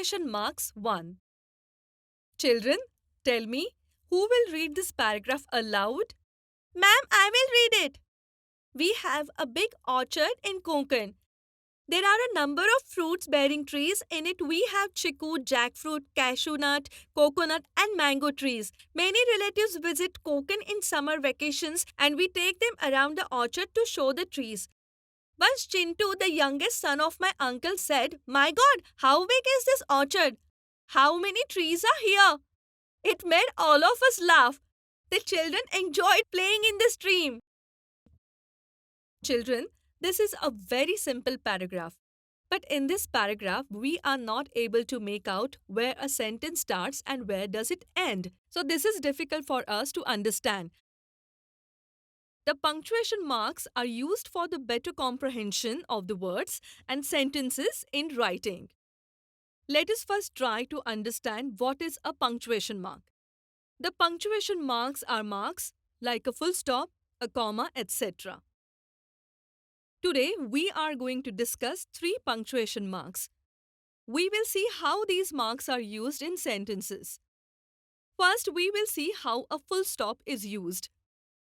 Punctuation marks 1. Children, tell me, who will read this paragraph aloud? Ma'am, I will read it. We have a big orchard in Konkan. There are a number of fruits bearing trees. In it, we have chiku, jackfruit, cashew nut, coconut, and mango trees. Many relatives visit Konkan in summer vacations and we take them around the orchard to show the trees. Once Chintu, the youngest son of my uncle, said, My God, how big is this orchard? How many trees are here? It made all of us laugh. The children enjoyed playing in the stream. Children, this is a very simple paragraph. But in this paragraph, we are not able to make out where a sentence starts and where does it end. So this is difficult for us to understand. The punctuation marks are used for the better comprehension of the words and sentences in writing. Let us first try to understand what is a punctuation mark. The punctuation marks are marks like a full stop, a comma, etc. Today, we are going to discuss 3 punctuation marks. We will see how these marks are used in sentences. First, we will see how a full stop is used.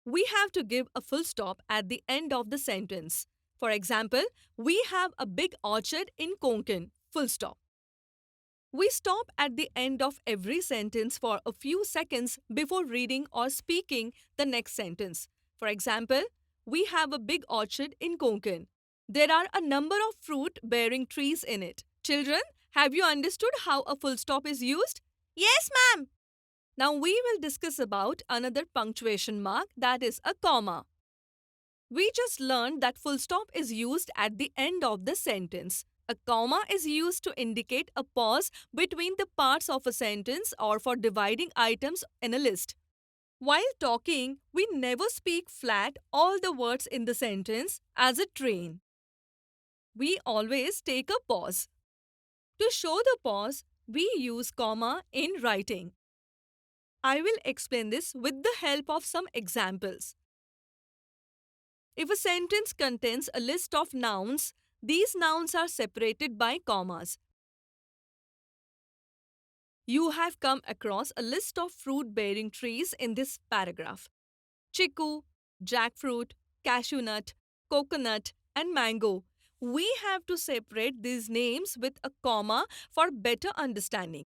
We have to give a full stop at the end of the sentence. For example, we have a big orchard in Konkan, full stop. We stop at the end of every sentence for a few seconds before reading or speaking the next sentence. For example, we have a big orchard in Konkan. There are a number of fruit-bearing trees in it. Children, have you understood how a full stop is used? Yes, ma'am. Now we will discuss about another punctuation mark, that is a comma. We just learned that full stop is used at the end of the sentence. A comma is used to indicate a pause between the parts of a sentence or for dividing items in a list. While talking, we never speak flat all the words in the sentence as a train. We always take a pause. To show the pause, we use comma in writing. I will explain this with the help of some examples. If a sentence contains a list of nouns, these nouns are separated by commas. You have come across a list of fruit-bearing trees in this paragraph. Chiku, jackfruit, cashew nut, coconut, and mango. We have to separate these names with a comma for better understanding.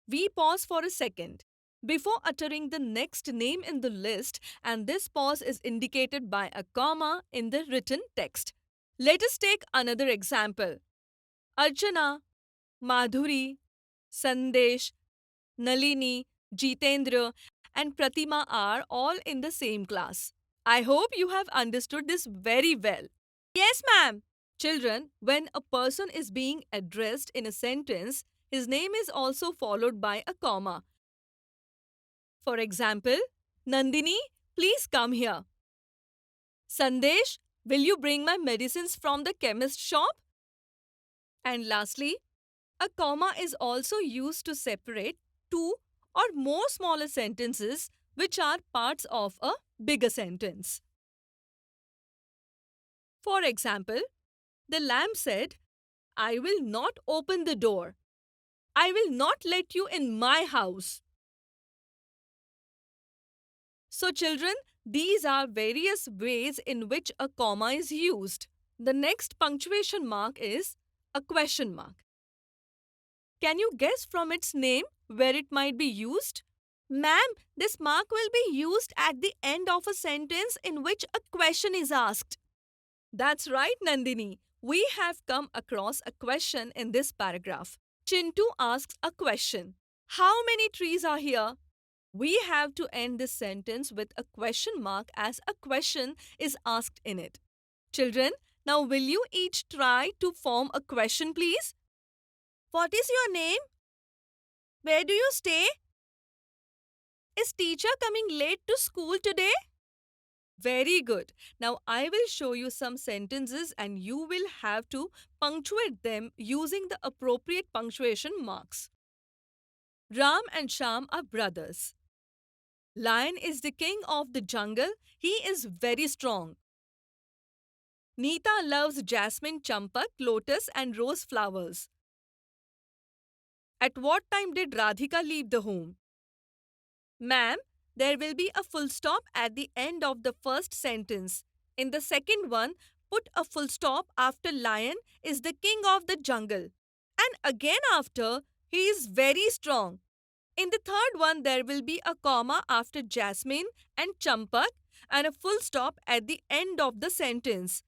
We pause for a second before uttering the next name in the list, and this pause is indicated by a comma in the written text. Let us take another example. Archana, Madhuri, Sandesh, Nalini, Jitendra, and Pratima are all in the same class. I hope you have understood this very well. Yes, ma'am. Children, when a person is being addressed in a sentence, his name is also followed by a comma. For example, Nandini, please come here. Sandesh, will you bring my medicines from the chemist shop? And lastly, a comma is also used to separate two or more smaller sentences which are parts of a bigger sentence. For example, the lamb said, I will not open the door. I will not let you in my house. So, children, these are various ways in which a comma is used. The next punctuation mark is a question mark. Can you guess from its name where it might be used? Ma'am, this mark will be used at the end of a sentence in which a question is asked. That's right, Nandini. We have come across a question in this paragraph. Chintu asks a question. How many trees are here? We have to end this sentence with a question mark as a question is asked in it. Children, now will you each try to form a question, please? What is your name? Where do you stay? Is teacher coming late to school today? Very good. Now I will show you some sentences and you will have to punctuate them using the appropriate punctuation marks. Ram and Sham are brothers. Lion is the king of the jungle. He is very strong. Neeta loves jasmine, champak, lotus and rose flowers. At what time did Radhika leave the home? Ma'am, there will be a full stop at the end of the first sentence. In the second one, put a full stop after lion is the king of the jungle. And again after, he is very strong. In the third one, there will be a comma after Jasmine and Champak and a full stop at the end of the sentence.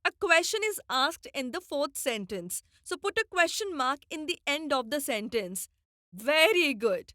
A question is asked in the fourth sentence. So put a question mark in the end of the sentence. Very good.